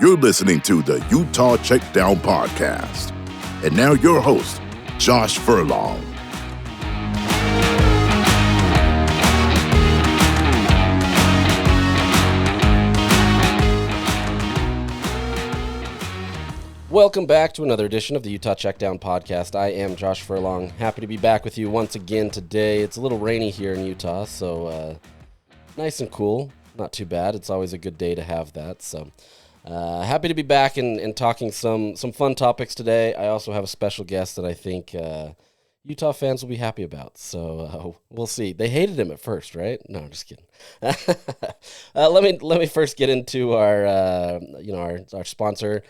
You're listening to the Utah Checkdown Podcast. And now your host, Josh Furlong. Welcome back to another edition of the Utah Checkdown Podcast. I am Josh Furlong. Happy to be back with you once again today. It's a little rainy here in Utah, so nice and cool. Not too bad. It's always a good day to have that. So happy to be back and talking some fun topics today. I also have a special guest that I think Utah fans will be happy about. So we'll see. They hated him at first, right? No, I'm just kidding. Let me first get into our sponsor.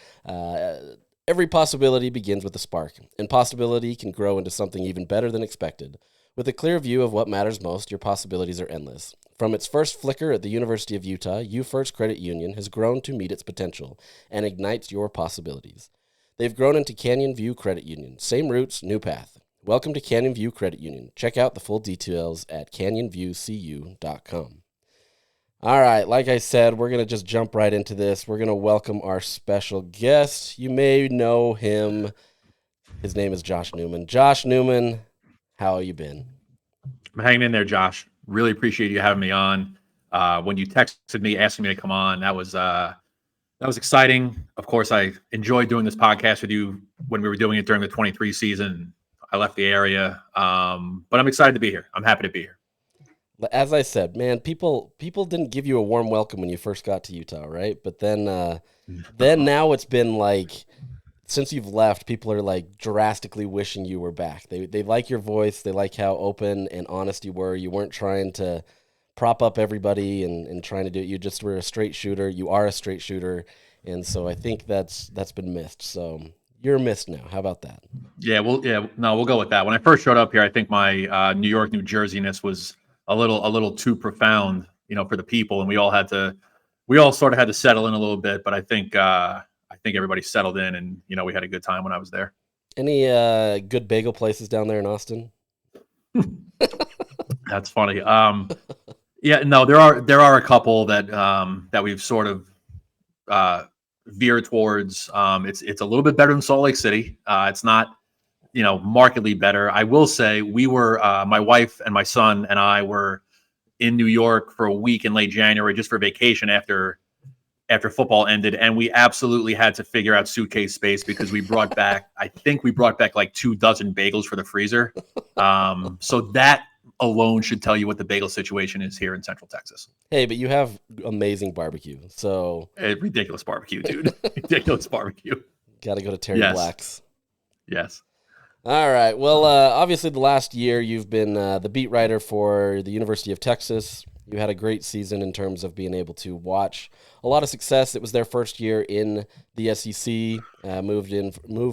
Every possibility begins with a spark, and possibility can grow into something even better than expected. With a clear view of what matters most, your possibilities are endless. From its first flicker at the University of Utah, UFirst Credit Union has grown to meet its potential and ignites your possibilities. They've grown into Canyon View Credit Union. Same roots, new path. Welcome to Canyon View Credit Union. Check out the full details at canyonviewcu.com. All right, like I said, we're going to just jump right into this. We're going to welcome our special guest. You may know him. His name is Josh Newman. Josh Newman, how have you been? I'm hanging in there, Josh. Really appreciate you having me on. When you texted me asking me to come on, that was exciting. Of course, I enjoyed doing this podcast with you when we were doing it during the 23 season. I left the area, but I'm excited to be here. I'm happy to be here. As I said, man, people didn't give you a warm welcome when you first got to Utah, right? But then now it's been like, since you've left, people are like drastically wishing you were back. They like your voice. They like how open and honest you were. You weren't trying to prop up everybody and trying to do it. You just were a straight shooter. You are a straight shooter. And so I think that's been missed. So you're missed now. How about that? We'll go with that. When I first showed up here, I think my New York, New Jersey-ness was a little too profound, for the people, and we all sort of had to settle in a little bit. But I think everybody settled in, and we had a good time when I was there. Any good bagel places down there in Austin? That's funny. There are a couple that we've sort of veered towards. It's a little bit better than Salt Lake City. It's not markedly better. I will say we were my wife and my son and I were in New York for a week in late January just for vacation after football ended, and we absolutely had to figure out suitcase space because we brought back like 24 bagels for the freezer. So that alone should tell you what the bagel situation is here in Central Texas. Hey, but you have amazing barbecue, so ridiculous barbecue, dude. Ridiculous barbecue. Got to go to Terry Black's. Yes. All right. Well, obviously the last year you've been the beat writer for the University of Texas. You had a great season in terms of being able to watch a lot of success. It was their first year in the SEC, moved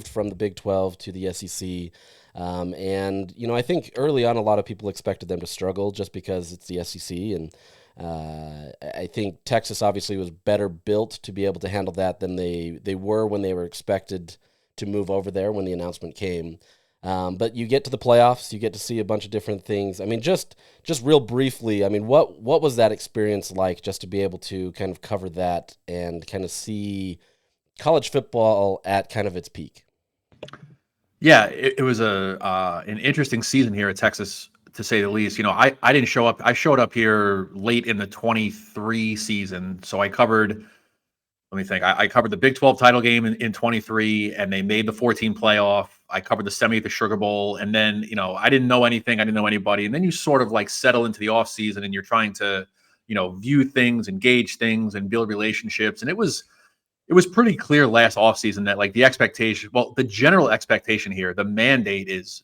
from the Big 12 to the SEC. And I think early on a lot of people expected them to struggle just because it's the SEC. And I think Texas obviously was better built to be able to handle that than they were when they were expected to move over there when the announcement came. But you get to the playoffs, you get to see a bunch of different things. I mean, just real briefly, I mean, what was that experience like just to be able to kind of cover that and kind of see college football at kind of its peak? Yeah, it was an interesting season here at Texas, to say the least. I didn't show up. I showed up here late in the 23 season, so I covered. Let me think. I covered the Big 12 title game in 23, and they made the 14 playoff. I covered the semi at the Sugar Bowl, and then I didn't know anything. I didn't know anybody, and then you sort of like settle into the off season, and you're trying to view things, engage things, and build relationships. And it was pretty clear last off season that like the expectation, the general expectation here, the mandate is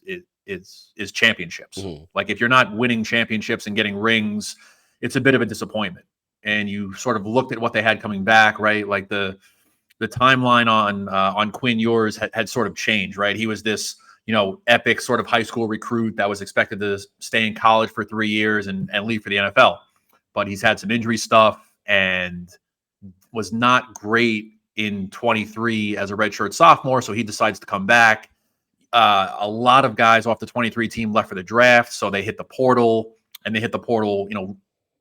championships. Mm-hmm. Like if you're not winning championships and getting rings, it's a bit of a disappointment. And you sort of looked at what they had coming back, right? Like the timeline on Quinn Ewers had sort of changed, right? He was this, epic sort of high school recruit that was expected to stay in college for 3 years and leave for the NFL. But he's had some injury stuff and was not great in 23 as a redshirt sophomore. So he decides to come back. A lot of guys off the 23 team left for the draft. So they hit the portal, and they hit the portal,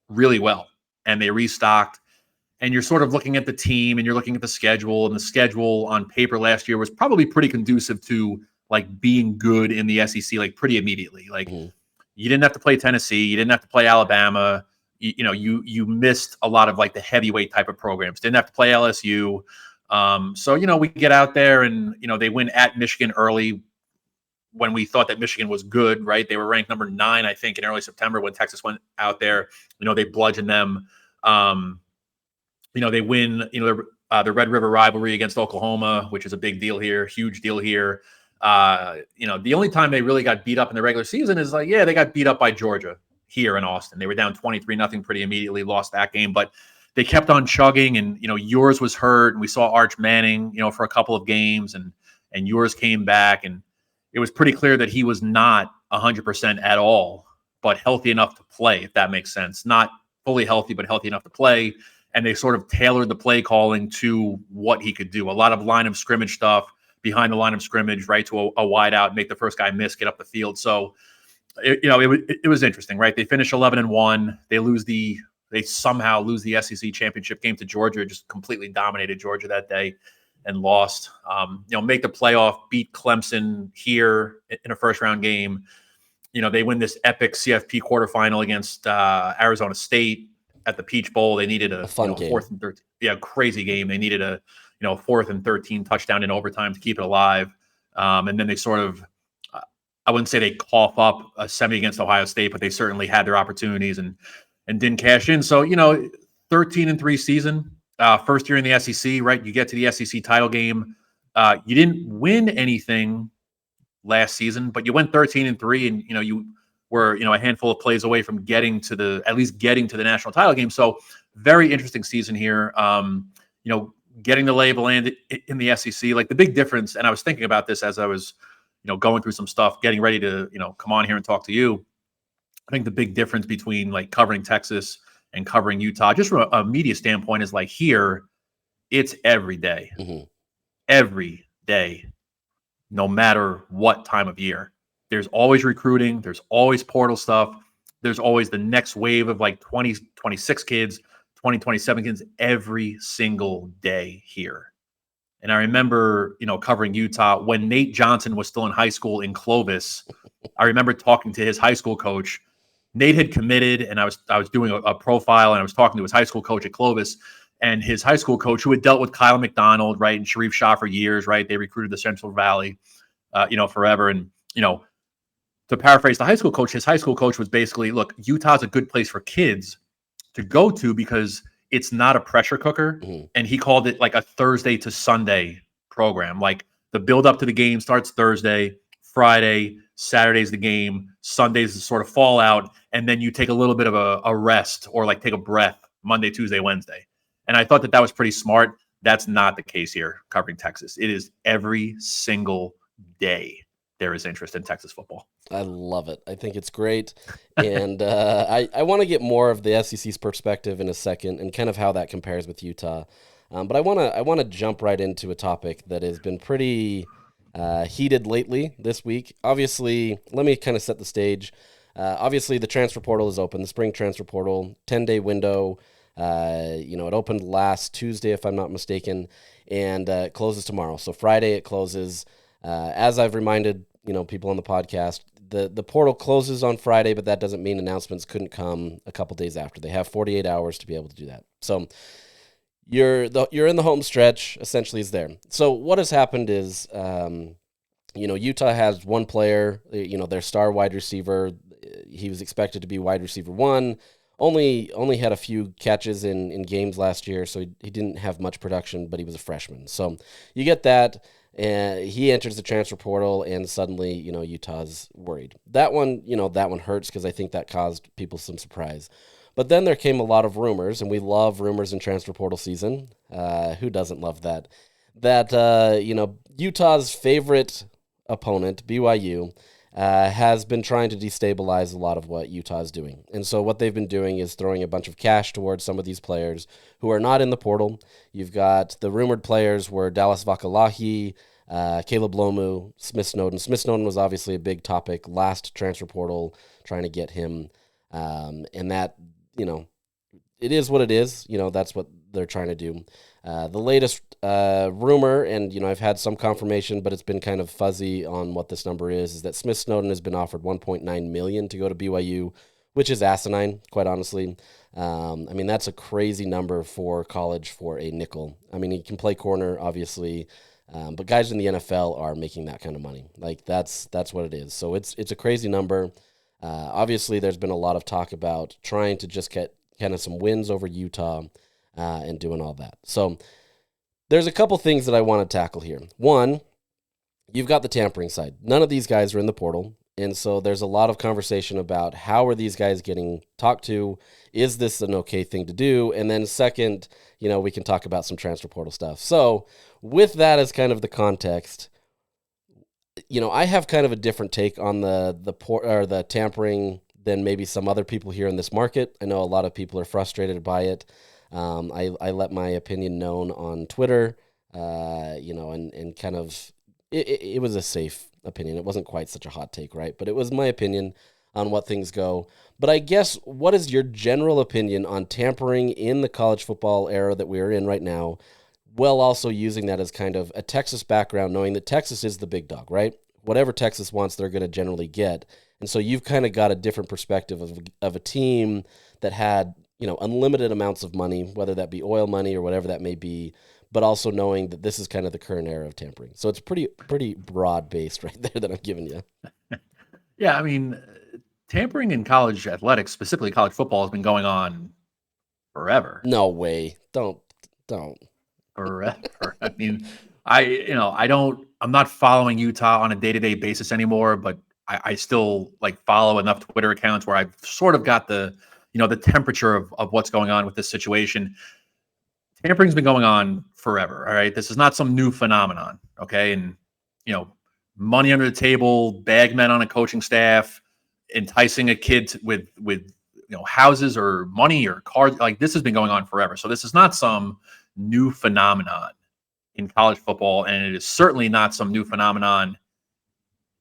really well. And they restocked. and you're sort of looking at the team and you're looking at the schedule, and the schedule on paper last year was probably pretty conducive to like being good in the SEC, like pretty immediately. Like you didn't have to play Tennessee, you didn't have to play Alabama. You missed a lot of like the heavyweight type of programs. Didn't have to play LSU. So we get out there and they win at Michigan early when we thought that Michigan was good, right? They were ranked number 9, I think, in early September when Texas went out there. They bludgeoned them. They win, the Red River rivalry against Oklahoma, which is a big deal here, huge deal here. The only time they really got beat up in the regular season is they got beat up by Georgia here in Austin. They were down 23-0 pretty immediately, lost that game, but they kept on chugging, and yours was hurt, and we saw Arch Manning, for a couple of games, and yours came back, and it was pretty clear that he was not 100% at all, but healthy enough to play, if that makes sense. Not fully healthy, but healthy enough to play. And they sort of tailored the play calling to what he could do. A lot of line of scrimmage stuff, behind the line of scrimmage, right, to a wide out, make the first guy miss, get up the field. So, it was interesting, right? They finish 11-1. They somehow lose the SEC championship game to Georgia, just completely dominated Georgia that day and lost. Make the playoff, beat Clemson here in a first round game. They win this epic CFP quarterfinal against Arizona State at the Peach Bowl. They needed a fun game. 4th and 13. Yeah, crazy game. They needed a 4th and 13 touchdown in overtime to keep it alive. And then they sort of, I wouldn't say they cough up a semi against Ohio State, but they certainly had their opportunities and didn't cash in. So 13-3 season, first year in the SEC, right? You get to the SEC title game. You didn't win anything last season, but you went 13-3, and you were a handful of plays away from getting to the national title game. So very interesting season here. Getting the lay of the land in the SEC, like the big difference. And I was thinking about this as I was going through some stuff, getting ready to come on here and talk to you. I think the big difference between like covering Texas and covering Utah, just from a media standpoint, is like here, it's every day. Every day, no matter what time of year. There's always recruiting. There's always portal stuff. There's always the next wave of like 20, 26 kids, 20, 27 kids every single day here. And I remember, covering Utah when Nate Johnson was still in high school in Clovis. I remember talking to his high school coach. Nate had committed, and I was doing a profile, and I was talking to his high school coach at Clovis, and his high school coach, who had dealt with Kyle McDonald, right, and Sharif Shah for years, right? They recruited the Central Valley, forever. And, to paraphrase the high school coach, his high school coach was basically, look, Utah's a good place for kids to go to because it's not a pressure cooker. And he called it like a Thursday to Sunday program. Like the build up to the game starts Thursday, Friday, Saturday's the game, Sunday's the sort of fallout. And then you take a little bit of a rest or like take a breath Monday, Tuesday, Wednesday. And I thought that was pretty smart. That's not the case here covering Texas. It is every single day there is interest in Texas football. I love it. I think it's great. And I want to get more of the SEC's perspective in a second and kind of how that compares with Utah. But I want to jump right into a topic that has been pretty heated lately this week. Obviously, let me kind of set the stage. Obviously, the transfer portal is open, the spring transfer portal, 10-day window. It opened last Tuesday, if I'm not mistaken, and it closes tomorrow. So Friday it closes. As I've reminded people on the podcast, the portal closes on Friday, but that doesn't mean announcements couldn't come a couple days after. They have 48 hours to be able to do that. So you're in the home stretch, essentially, is there. So what has happened is, Utah has one player, their star wide receiver. He was expected to be wide receiver 1. Only had a few catches in games last year, so he didn't have much production, but he was a freshman. So you get that. And he enters the transfer portal, and suddenly, Utah's worried. That one hurts because I think that caused people some surprise. But then there came a lot of rumors, and we love rumors in transfer portal season. Who doesn't love that? That, Utah's favorite opponent, BYU, has been trying to destabilize a lot of what Utah is doing. And so what they've been doing is throwing a bunch of cash towards some of these players who are not in the portal. You've got the rumored players were Dallas Vakalahi, Caleb Lomu, Smith Snowden. Smith Snowden was obviously a big topic last transfer portal, trying to get him. And that, it is what it is. That's what they're trying to do. The latest rumor, and I've had some confirmation, but it's been kind of fuzzy on what this number is that Smith Snowden has been offered $1.9 million to go to BYU, which is asinine, quite honestly. I mean, that's a crazy number for college for a nickel. I mean, he can play corner, obviously, but guys in the NFL are making that kind of money. Like that's what it is. So it's a crazy number. Obviously, there's been a lot of talk about trying to just get kind of some wins over Utah and doing all that. So there's a couple things that I want to tackle here. One, you've got the tampering side. None of these guys are in the portal. And so there's a lot of conversation about how are these guys getting talked to? Is this an okay thing to do? And then second, we can talk about some transfer portal stuff. So with that as kind of the context, I have kind of a different take on the tampering than maybe some other people here in this market. I know a lot of people are frustrated by it. I let my opinion known on Twitter, and kind of it was a safe opinion. It wasn't quite such a hot take, right? But it was my opinion on what things go. But I guess, what is your general opinion on tampering in the college football era that we're in right now, while also using that as kind of a Texas background, knowing that Texas is the big dog, right? Whatever Texas wants, they're going to generally get. And so you've kind of got a different perspective of a team that had, unlimited amounts of money, whether that be oil money or whatever that may be, but also knowing that this is kind of the current era of tampering. So it's pretty broad-based right there that I'm giving you. Yeah, I mean, tampering in college athletics, specifically college football, has been going on forever. No way. Don't. Forever. I mean, I'm not following Utah on a day-to-day basis anymore, but I still follow enough Twitter accounts where I've sort of got the temperature of what's going on with this situation. Tampering's been going on forever. All right. This is not some new phenomenon. Okay. And, money under the table, bag men on a coaching staff, enticing a kid with houses or money or cars. This has been going on forever. So this is not some new phenomenon in college football. And it is certainly not some new phenomenon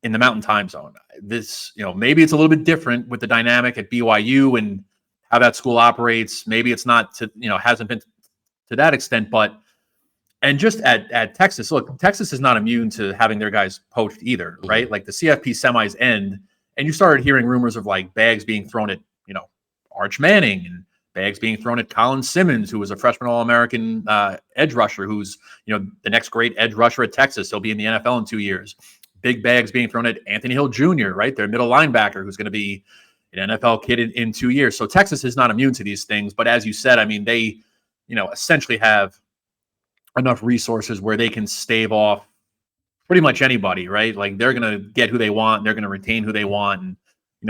in the Mountain Time Zone. This, maybe it's a little bit different with the dynamic at BYU and how that school operates. Maybe it's not hasn't been to that extent, and just at Texas, look, Texas is not immune to having their guys poached either, right? Like the CFP semis end, and you started hearing rumors of bags being thrown at, Arch Manning, and bags being thrown at Colin Simmons, who was a freshman All-American edge rusher, who's, the next great edge rusher at Texas. He'll be in the NFL in 2 years. Big bags being thrown at Anthony Hill Jr., right? Their middle linebacker, who's going to be an NFL kid in 2 years. So Texas is not immune to these things. But as you said, I mean, they, essentially have enough resources where they can stave off pretty much anybody, right? They're going to get who they want. They're going to retain who they want. And,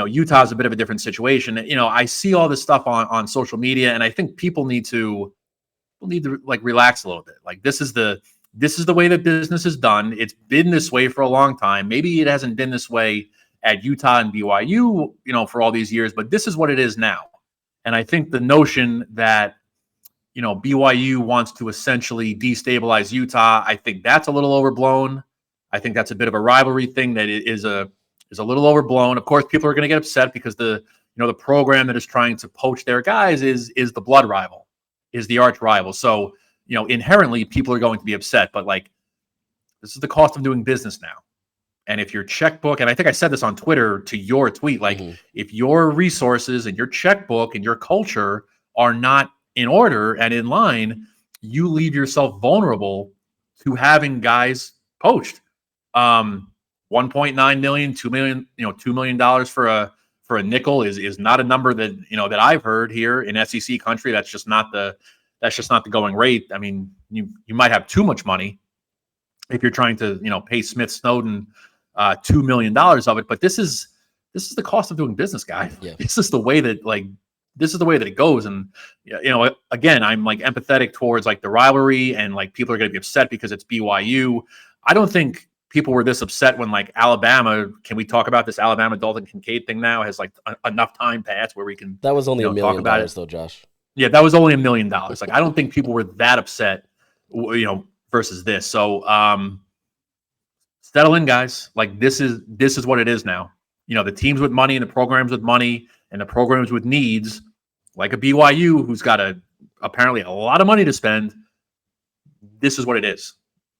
Utah's a bit of a different situation. I see all this stuff on social media, and I think people need to relax a little bit. This is the way that business is done. It's been this way for a long time. Maybe it hasn't been this way at Utah and BYU, for all these years, but this is what it is now. And I think the notion that, BYU wants to essentially destabilize Utah, I think that's a little overblown. I think that's a bit of a rivalry thing that is a little overblown. Of course, people are going to get upset because the program that is trying to poach their guys is the blood rival, is the arch rival. So, inherently people are going to be upset, but this is the cost of doing business now. And if your checkbook, and I think I said this on Twitter to your tweet, if your resources and your checkbook and your culture are not in order and in line, you leave yourself vulnerable to having guys poached. 1.9 million, 2 million, $2 million for a nickel is not a number that, that I've heard here in SEC country. That's just not the going rate. I mean, you might have too much money if you're trying to, pay Smith Snowden $2 million of it. But this is the cost of doing business, guys. Yeah. This is the way that it goes. And, again, I'm empathetic towards the rivalry, and people are going to be upset because it's BYU. I don't think people were this upset when Alabama, can we talk about this Alabama Dalton Kincaid thing now, has enough time passed where we can, that was only $1 million talk about it though, Josh. Yeah, that was only $1 million. I don't think people were that upset, versus this. So settle in, guys. This is what it is now. The teams with money and the programs with money and the programs with needs, like a BYU who's got a apparently a lot of money to spend, this is what it is.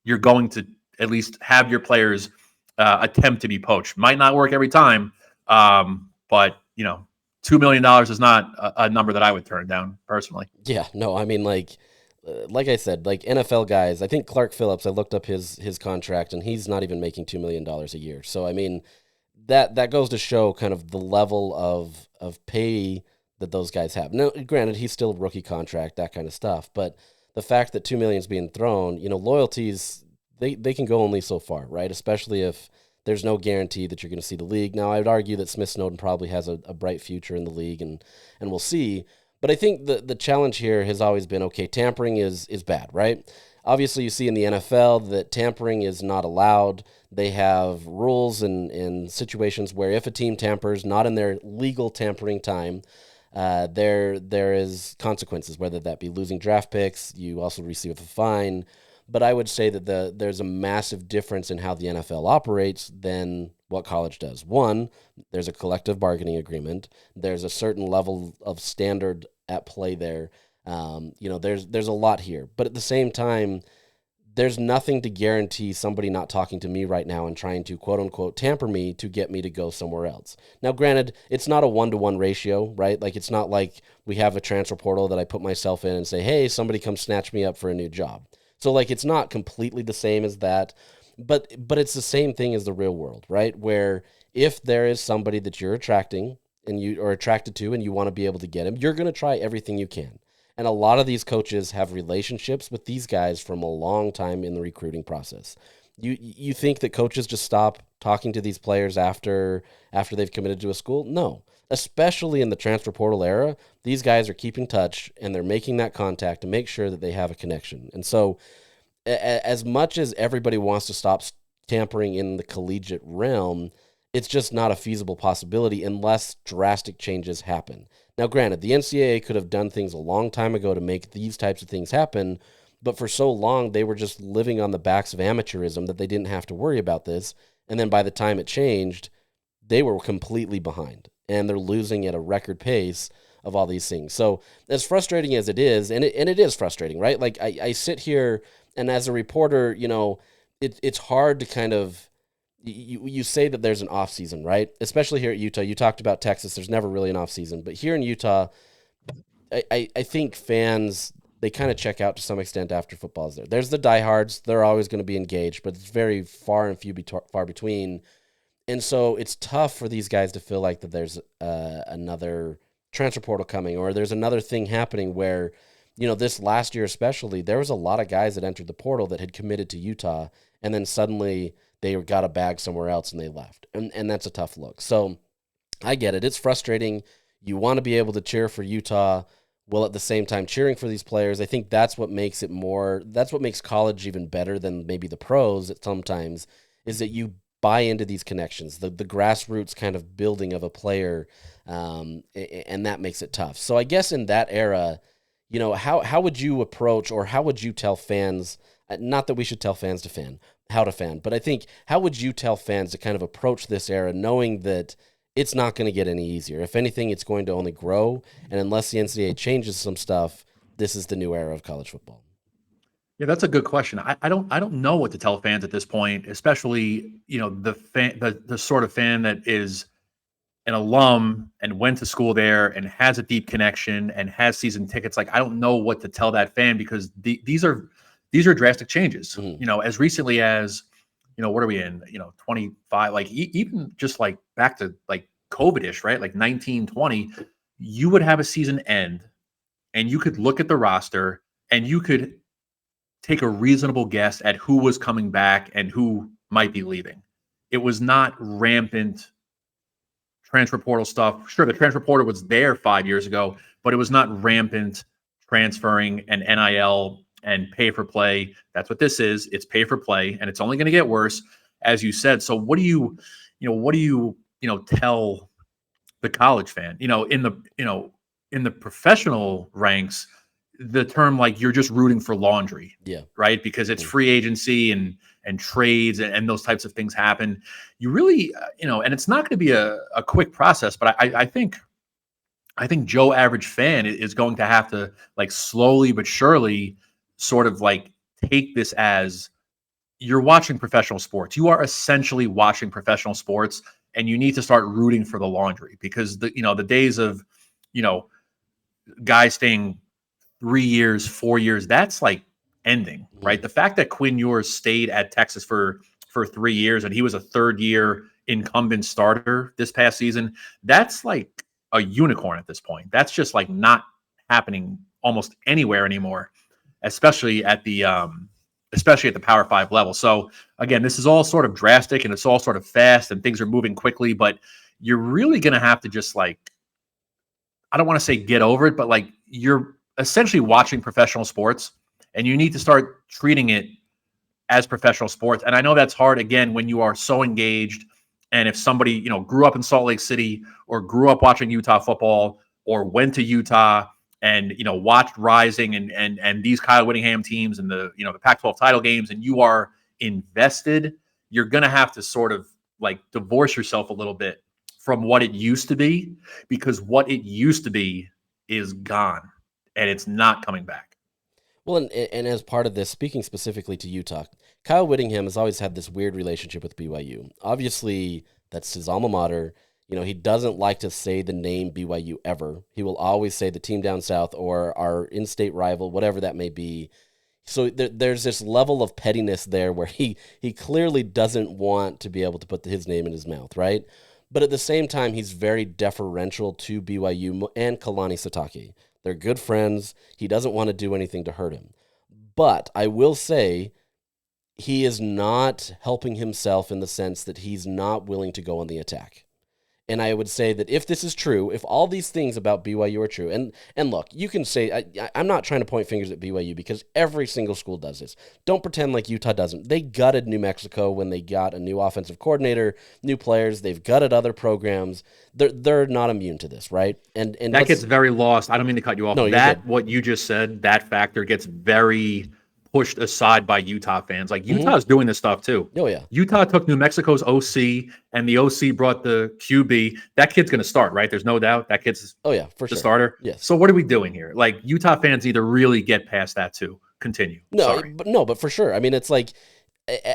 You're going to at least have your players attempt to be poached. Might not work every time, but $2 million is not a number that I would turn down personally. Yeah, no, I mean, like I said, like NFL guys, I think Clark Phillips, I looked up his contract, and he's not even making $2 million a year. So, I mean, that goes to show kind of the level of pay that those guys have. Now, granted, he's still a rookie contract, that kind of stuff, but the fact that $2 million is being thrown, loyalties, they can go only so far, right? Especially if there's no guarantee that you're going to see the league. Now, I would argue that Smith Snowden probably has a bright future in the league, and we'll see. But I think the challenge here has always been, okay, tampering is bad, right? Obviously, you see in the NFL that tampering is not allowed. They have rules and situations where if a team tampers, not in their legal tampering time, there is consequences, whether that be losing draft picks. You also receive a fine. But I would say that there's a massive difference in how the NFL operates than what college does. One, there's a collective bargaining agreement. There's a certain level of standard at play there. There's a lot here. But at the same time, there's nothing to guarantee somebody not talking to me right now and trying to quote unquote tamper me to get me to go somewhere else. Now, granted, it's not a 1-to-1 ratio, right? Like, it's not like we have a transfer portal that I put myself in and say, hey, somebody come snatch me up for a new job. So, like, it's not completely the same as that, but it's the same thing as the real world, right? Where if there is somebody that you're attracting and you are attracted to and you want to be able to get him, you're going to try everything you can. And a lot of these coaches have relationships with these guys from a long time in the recruiting process. You think that coaches just stop talking to these players after they've committed to a school? No. Especially in the transfer portal era, these guys are keeping touch and they're making that contact to make sure that they have a connection. And so as much as everybody wants to stop tampering in the collegiate realm, it's just not a feasible possibility unless drastic changes happen. Now, granted, the NCAA could have done things a long time ago to make these types of things happen, but for so long they were just living on the backs of amateurism that they didn't have to worry about this. And then by the time it changed, they were completely behind, and they're losing at a record pace of all these things. So as frustrating as it is, and it is frustrating, right? Like I sit here, and as a reporter, it's hard to kind of, you say that there's an off season, right? Especially here at Utah. You talked about Texas. There's never really an off season, but here in Utah, I think fans, they kind of check out to some extent after football's there. There's the diehards. They're always going to be engaged, but it's very far between. And so it's tough for these guys to feel like that there's another transfer portal coming, or there's another thing happening where, this last year especially, there was a lot of guys that entered the portal that had committed to Utah, and then suddenly they got a bag somewhere else and they left. And that's a tough look. So I get it. It's frustrating. You want to be able to cheer for Utah while at the same time cheering for these players. I think that's what makes college even better than maybe the pros at sometimes, is that you buy into these connections, the grassroots kind of building of a player, and that makes it tough. So I guess in that era, how would you approach, or how would you tell fans, not that we should tell fans how to fan, but I think, how would you tell fans to kind of approach this era knowing that it's not going to get any easier? If anything, it's going to only grow, and unless the NCAA changes some stuff, this is the new era of college football. Yeah, that's a good question. I don't know what to tell fans at this point, especially the sort of fan that is an alum and went to school there and has a deep connection and has season tickets. Like, I don't know what to tell that fan, because these are drastic changes. Mm-hmm. As recently as what are we in? 25, like even just like back to like COVID-ish, right? Like 1920, you would have a season end, and you could look at the roster and you could take a reasonable guess at who was coming back and who might be leaving. It was not rampant transfer portal stuff. Sure, the transfer portal was there 5 years ago, but it was not rampant transferring and NIL and pay for play. That's what this is. It's pay for play, and it's only going to get worse, as you said. So what do you tell the college fan? In the professional ranks, the term, like, you're just rooting for laundry, Yeah. right? Because it's free agency and trades and those types of things happen. You really, and it's not going to be a quick process, but I think I think Joe Average Fan is going to have to, like, slowly but surely sort of like take this as you're watching professional sports. You are essentially watching professional sports, and you need to start rooting for the laundry, because the days of, you know, guys staying 3 years, 4 years, that's like ending, right? The fact that Quinn Ewers stayed at Texas for 3 years and he was a third year incumbent starter this past season, that's like a unicorn at this point. That's just like not happening almost anywhere anymore, especially at the Power Five level. So again, this is all sort of drastic and it's all sort of fast and things are moving quickly, but you're really going to have to just like, I don't want to say get over it, but like you're essentially watching professional sports and you need to start treating it as professional sports. And I know that's hard, again, when you are so engaged. And if somebody, grew up in Salt Lake City or grew up watching Utah football or went to Utah and, watched Rising and these Kyle Whittingham teams and the Pac-12 title games, and you are invested, you're going to have to sort of like divorce yourself a little bit from what it used to be, because what it used to be is gone and it's not coming back. Well, and as part of this, speaking specifically to Utah, Kyle Whittingham has always had this weird relationship with BYU. Obviously, that's his alma mater. He doesn't like to say the name BYU ever. He will always say the team down south or our in-state rival, whatever that may be. So there's this level of pettiness there where he clearly doesn't want to be able to put his name in his mouth, right? But at the same time, he's very deferential to BYU and Kalani Sitake. They're good friends. He doesn't want to do anything to hurt him. But I will say he is not helping himself in the sense that he's not willing to go on the attack. And I would say that if this is true, if all these things about BYU are true, and look, you can say, I'm not trying to point fingers at BYU because every single school does this. Don't pretend like Utah doesn't. They gutted New Mexico when they got a new offensive coordinator, new players. They've gutted other programs. They're not immune to this, right? And that gets very lost. I don't mean to cut you off. No, what you just said, that factor gets very pushed aside by Utah fans. Like Utah's doing this stuff too. Oh yeah. Utah took New Mexico's OC and the OC brought the QB. That kid's going to start, right? There's no doubt that kid's for the sure. starter. Yes. So what are we doing here? Like Utah fans either really get past that too. Continue. But for sure. I mean, it's like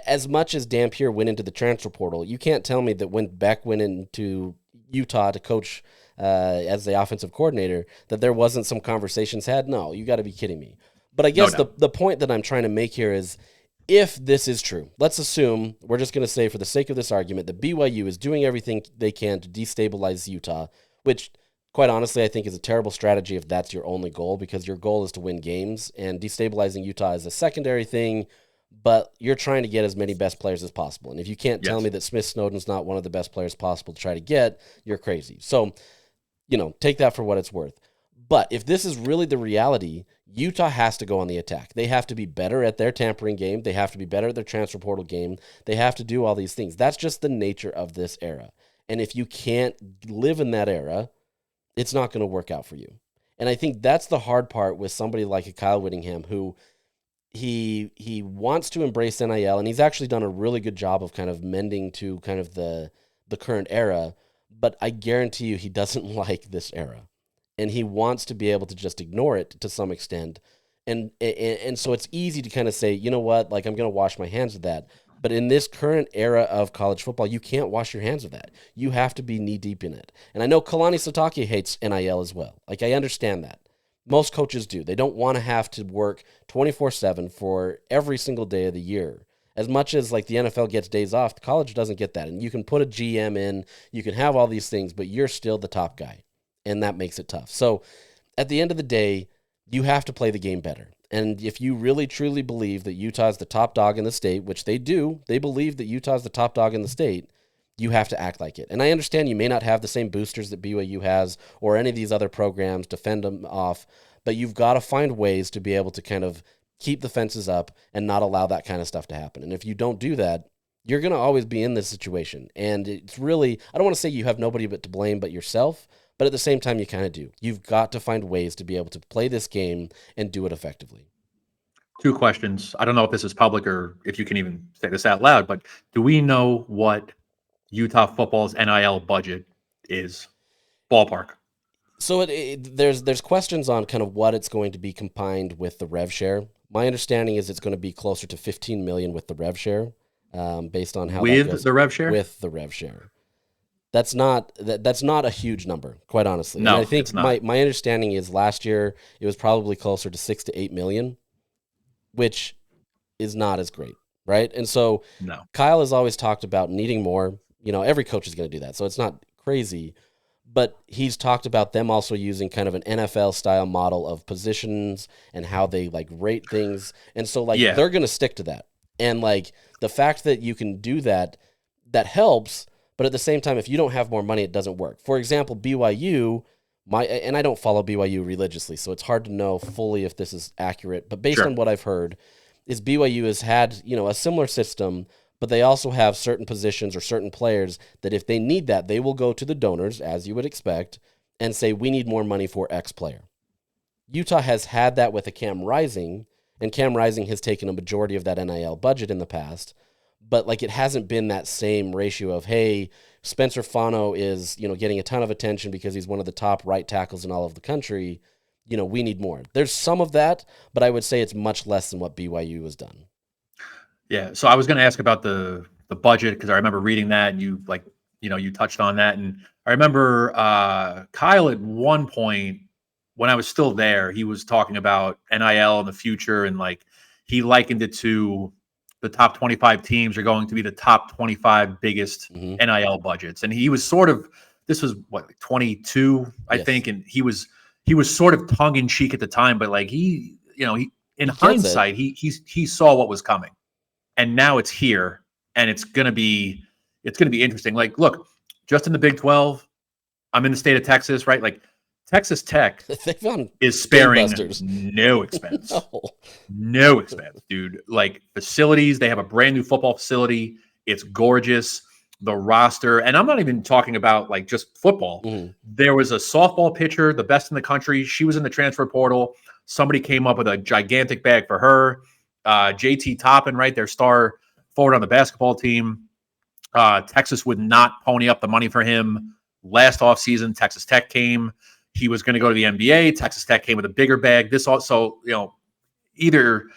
as much as Dampier went into the transfer portal, you can't tell me that when Beck went into Utah to coach as the offensive coordinator that there wasn't some conversations had. No, you got to be kidding me. But I guess the point that I'm trying to make here is if this is true, let's assume, we're just going to say for the sake of this argument, that BYU is doing everything they can to destabilize Utah, which quite honestly I think is a terrible strategy if that's your only goal, because your goal is to win games, and destabilizing Utah is a secondary thing, but you're trying to get as many best players as possible. And if you can't tell me that Smith Snowden's not one of the best players possible to try to get, you're crazy. So, take that for what it's worth. But if this is really the reality, Utah has to go on the attack. They have to be better at their tampering game. They have to be better at their transfer portal game. They have to do all these things. That's just the nature of this era. And if you can't live in that era, it's not going to work out for you. And I think that's the hard part with somebody like a Kyle Whittingham, who he wants to embrace NIL, and he's actually done a really good job of kind of mending to kind of the current era. But I guarantee you he doesn't like this era. And he wants to be able to just ignore it to some extent. And so it's easy to kind of say, you know what, like I'm going to wash my hands of that. But in this current era of college football, you can't wash your hands of that. You have to be knee deep in it. And I know Kalani Sitake hates NIL as well. Like, I understand that. Most coaches do. They don't want to have to work 24/7 for every single day of the year. As much as like the NFL gets days off, the college doesn't get that. And you can put a GM in, you can have all these things, but you're still the top guy. And that makes it tough. So at the end of the day, you have to play the game better. And if you really truly believe that Utah is the top dog in the state, which they do, they believe that Utah is the top dog in the state, you have to act like it. And I understand you may not have the same boosters that BYU has or any of these other programs to fend them off, but you've got to find ways to be able to kind of keep the fences up and not allow that kind of stuff to happen. And if you don't do that, you're going to always be in this situation. And it's really, I don't want to say you have nobody but to blame but yourself, but at the same time, you kind of do. You've got to find ways to be able to play this game and do it effectively. Two questions. I don't know if this is public or if you can even say this out loud, but do we know what Utah football's NIL budget is? Ballpark. So there's questions on kind of what it's going to be combined with the rev share. My understanding is it's going to be closer to 15 million with the rev share, based on how that With goes the rev share? with the rev share. That's not a huge number, quite honestly. And I No, it's think not. my understanding is last year it was probably closer to 6 to 8 million, which is not as great, right? And so No. Kyle has always talked about needing more. Every coach is going to do that, so it's not crazy. But he's talked about them also using kind of an NFL style model of positions and how they like rate things, and so like Yeah. they're going to stick to that. And like the fact that you can do that, that helps. But at the same time, if you don't have more money, it doesn't work. For example, BYU, and I don't follow BYU religiously, so it's hard to know fully if this is accurate. But based on Sure. what I've heard, is BYU has had a similar system, but they also have certain positions or certain players that if they need that, they will go to the donors, as you would expect, and say, we need more money for X player. Utah has had that with a Cam Rising, and Cam Rising has taken a majority of that NIL budget in the past, but like it hasn't been that same ratio of, hey, Spencer Fano is, getting a ton of attention because he's one of the top right tackles in all of the country. We need more. There's some of that, but I would say it's much less than what BYU has done. Yeah. So I was going to ask about the budget because I remember reading that and you touched on that. And I remember Kyle at one point when I was still there, he was talking about NIL in the future and like he likened it to the top 25 teams are going to be the top 25 biggest Mm-hmm. NIL budgets. And he was this was what, like 22, I Yes. think. And he was sort of tongue in cheek at the time, but like he in He gets it. hindsight, he saw what was coming and now it's here and it's going to be interesting. Like, look, just in the Big 12, I'm in the state of Texas, right? Like Texas Tech They found is sparing gangbusters. no expense. No. No expense, dude. Like facilities, they have a brand new football facility. It's gorgeous. The roster, and I'm not even talking about like just football. Mm-hmm. There was a softball pitcher, the best in the country. She was in the transfer portal. Somebody came up with a gigantic bag for her. JT Toppin, right, their star forward on the basketball team. Texas would not pony up the money for him. Last offseason, Texas Tech came. He was going to go to the NBA. Texas Tech came with a bigger bag. This also, either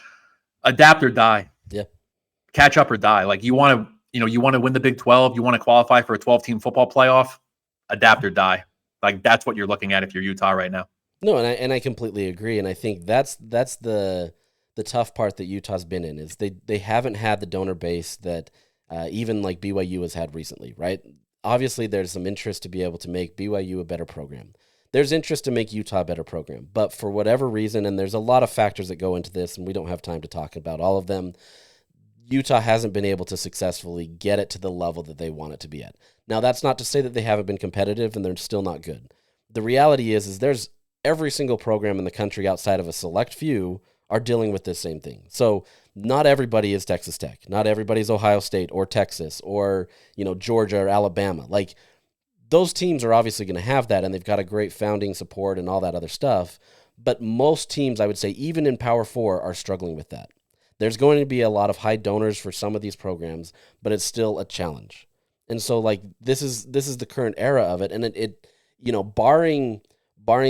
adapt or die. Yeah. Catch up or die. Like you want to win the Big 12, you want to qualify for a 12-team football playoff, adapt or die. Like that's what you're looking at if you're Utah right now. No, and I completely agree, and I think that's the tough part that Utah's been in is they haven't had the donor base that even like BYU has had recently, right? Obviously, there's some interest to be able to make BYU a better program. There's interest to make Utah a better program, but for whatever reason, and there's a lot of factors that go into this, and we don't have time to talk about all of them, Utah hasn't been able to successfully get it to the level that they want it to be at. Now, that's not to say that they haven't been competitive and they're still not good. The reality is there's every single program in the country outside of a select few are dealing with this same thing. So not everybody is Texas Tech. Not everybody's Ohio State or Texas or, Georgia or Alabama. Like those teams are obviously going to have that, and they've got a great founding support and all that other stuff. But most teams, I would say, even in Power 4, are struggling with that. There's going to be a lot of high donors for some of these programs, but it's still a challenge. And so, like, this is the current era of it, and it barring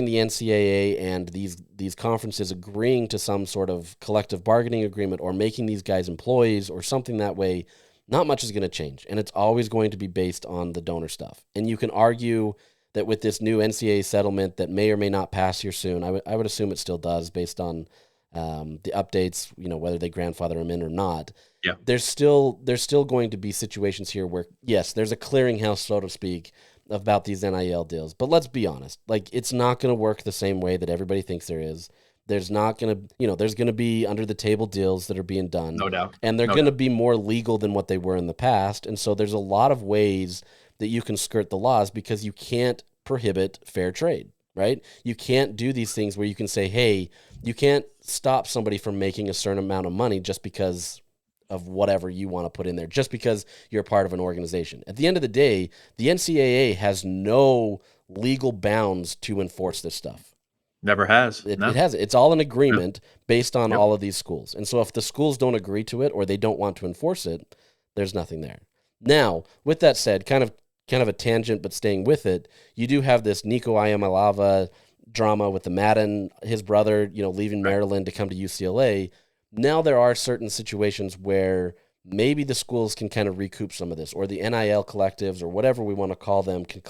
the NCAA and these conferences agreeing to some sort of collective bargaining agreement or making these guys employees or something that way, not much is going to change. And it's always going to be based on the donor stuff. And you can argue that with this new NCAA settlement that may or may not pass here soon, I would assume it still does based on the updates, whether they grandfather them in or not. Yeah. There's still going to be situations here where, yes, there's a clearinghouse, so to speak, about these NIL deals. But let's be honest, like it's not going to work the same way that everybody thinks there is. There's not going to, there's going to be under the table deals that are being done. No doubt. And they're going to be more legal than what they were in the past. And so there's a lot of ways that you can skirt the laws because you can't prohibit fair trade, right? You can't do these things where you can say, hey, you can't stop somebody from making a certain amount of money just because of whatever you want to put in there, just because you're part of an organization. At the end of the day, the NCAA has no legal bounds to enforce this stuff. Never has. It No. hasn't. It's all an agreement based on all of these schools. And so if the schools don't agree to it or they don't want to enforce it, there's nothing there. Now, with that said, kind of kind of a tangent, but staying with it, you do have this Nico Iamalava drama with the Madden, his brother, leaving Right. Maryland to come to UCLA. Now there are certain situations where maybe the schools can kind of recoup some of this, or the NIL collectives, or whatever we want to call them, can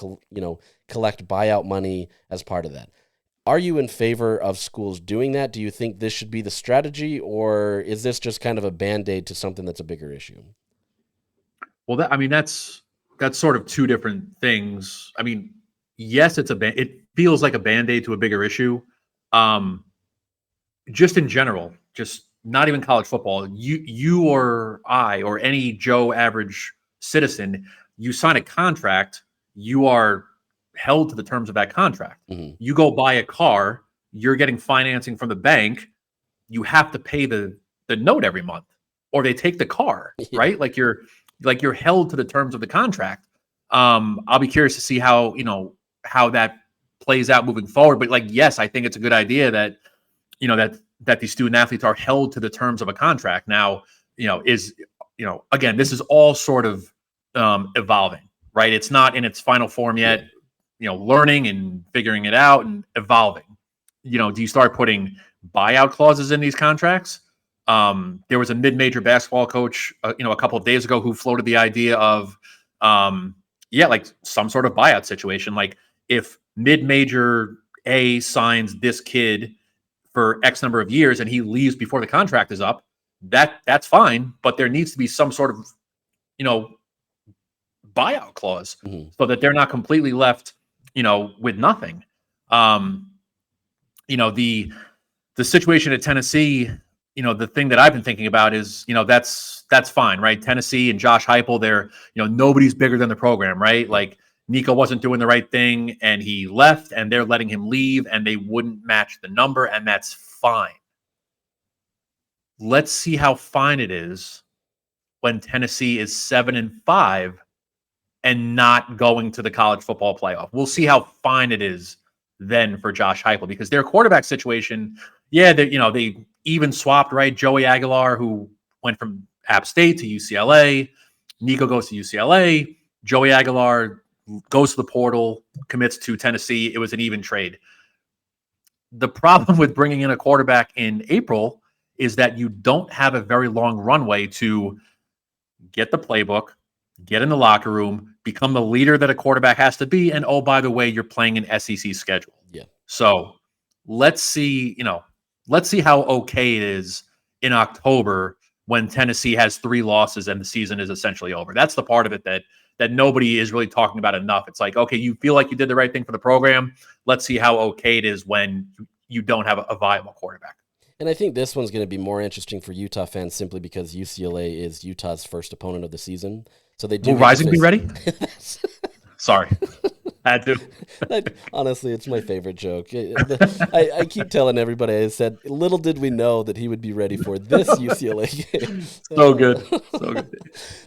collect buyout money as part of that. Are you in favor of schools doing that? Do you think this should be the strategy, or is this just kind of a Band-Aid to something that's a bigger issue? Well, that's sort of two different things. I mean, yes, it feels like a Band-Aid to a bigger issue. Just in general, just not even college football. You or I or any Joe average citizen, you sign a contract, you are held to the terms of that contract. Mm-hmm. You go buy a car, you're getting financing from the bank, you have to pay the note every month, or they take the car, Yeah. right? Like you're held to the terms of the contract. I'll be curious to see how that plays out moving forward. But like, yes, I think it's a good idea that that these student athletes are held to the terms of a contract. Now, again, this is all sort of evolving, right? It's not in its final form yet. Learning and figuring it out and evolving. Do you start putting buyout clauses in these contracts? There was a mid-major basketball coach, a couple of days ago who floated the idea of, like some sort of buyout situation. Like if mid-major A signs this kid for X number of years and he leaves before the contract is up, that's fine. But there needs to be some sort of, buyout clause Mm-hmm. so that they're not completely left, with nothing. The situation at Tennessee, the thing that I've been thinking about is, that's fine, right? Tennessee and Josh Heupel, they're, nobody's bigger than the program, right? Like Nico wasn't doing the right thing and he left and they're letting him leave and they wouldn't match the number, and that's fine. Let's see how fine it is when Tennessee is 7-5 and not going to the college football playoff. We'll see how fine it is then for Josh Heupel, because their quarterback situation, they even swapped, right? Joey Aguilar, who went from App State to UCLA. Nico goes to UCLA. Joey Aguilar goes to the portal, commits to Tennessee. It was an even trade. The problem with bringing in a quarterback in April is that you don't have a very long runway to get the playbook, get in the locker room, become the leader that a quarterback has to be. And oh, by the way, you're playing an SEC schedule. Yeah. So let's see how okay it is in October when Tennessee has 3 losses and the season is essentially over. That's the part of it that nobody is really talking about enough. It's like, okay, you feel like you did the right thing for the program. Let's see how okay it is when you don't have a viable quarterback. And I think this one's going to be more interesting for Utah fans simply because UCLA is Utah's first opponent of the season. So they do. Will Rising be ready? Sorry. Had to. Honestly, it's my favorite joke. I keep telling everybody, I said, little did we know that he would be ready for this UCLA game. So good. So good.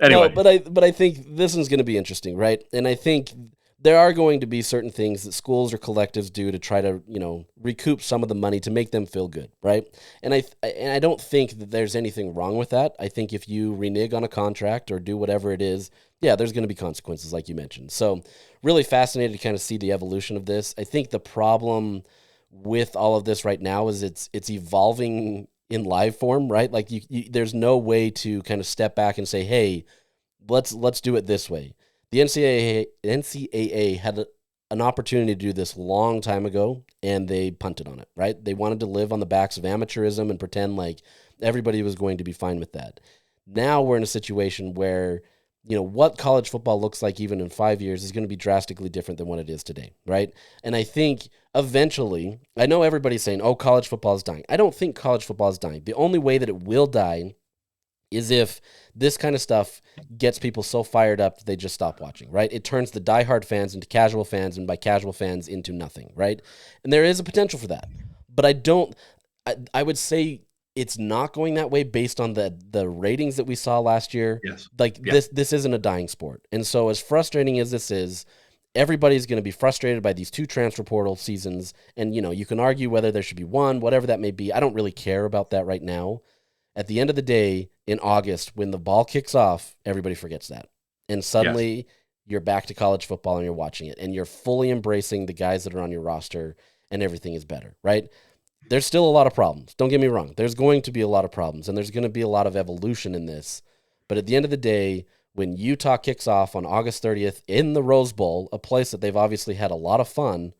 Anyway. No, but I think this one's going to be interesting, right? And I think there are going to be certain things that schools or collectives do to try to, recoup some of the money to make them feel good, right? And I don't think that there's anything wrong with that. I think if you renege on a contract or do whatever it is, yeah, there's going to be consequences, like you mentioned. So really fascinated to kind of see the evolution of this. I think the problem with all of this right now is it's evolving in live form, right? Like there's no way to kind of step back and say, hey, let's do it this way. The NCAA had an opportunity to do this a long time ago, and they punted on it, right? They wanted to live on the backs of amateurism and pretend like everybody was going to be fine with that. Now we're in a situation where, what college football looks like even in 5 years is going to be drastically different than what it is today, right? And I think eventually, I know everybody's saying, oh, college football is dying. I don't think college football is dying. The only way that it will die is if this kind of stuff gets people so fired up that they just stop watching, right? It turns the diehard fans into casual fans, and by casual fans into nothing, right? And there is a potential for that. But I would say it's not going that way based on the ratings that we saw last year. Yes. This isn't a dying sport. And so as frustrating as this is, everybody's going to be frustrated by these 2 transfer portal seasons. And, you can argue whether there should be 1, whatever that may be. I don't really care about that right now. At the end of the day, in August, when the ball kicks off, everybody forgets that. And suddenly you're back to college football and you're watching it and you're fully embracing the guys that are on your roster and everything is better, right? There's still a lot of problems. Don't get me wrong. There's going to be a lot of problems and there's going to be a lot of evolution in this. But at the end of the day, when Utah kicks off on August 30th in the Rose Bowl, a place that they've obviously had a lot of fun,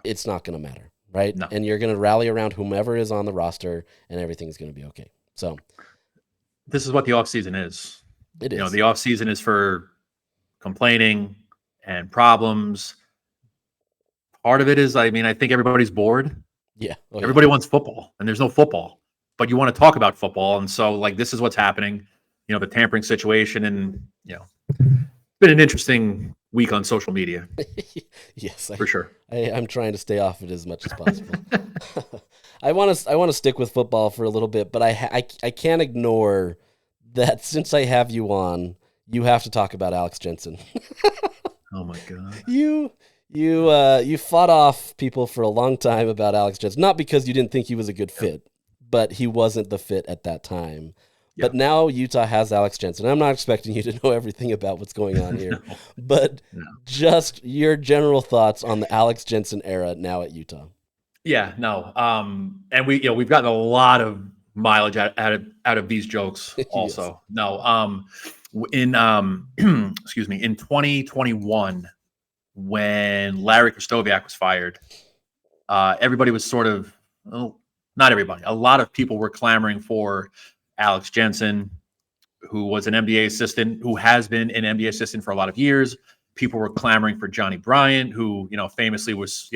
it's not going to matter, right? No. And you're going to rally around whomever is on the roster and everything's going to be okay. So this is what the offseason is. It is. You know, the offseason is for complaining and problems. Part of it is, I mean, I think everybody's bored. Yeah. Everybody wants football, and there's no football. But you want to talk about football, and so, like, this is what's happening. You know, the tampering situation, and, you know, been an interesting week on social media. Yes. For sure. I'm trying to stay off it as much as possible. I want to stick with football for a little bit, but I can't ignore that since I have you on, you have to talk about Alex Jensen. Oh my God. You fought off people for a long time about Alex Jensen, not because you didn't think he was a good fit, but he wasn't the fit at that time. But now Utah has Alex Jensen. I'm not expecting you to know everything about what's going on here, but just your general thoughts on the Alex Jensen era now at Utah. Yeah, no. And we've gotten a lot of mileage out of these jokes also. Yes. No. In excuse me, in 2021, when Larry Krystkowiak was fired, everybody was sort of, well, not everybody, a lot of people were clamoring for Alex Jensen, who was an NBA assistant, who has been an NBA assistant for a lot of years. People were clamoring for Johnny Bryant, who, famously was,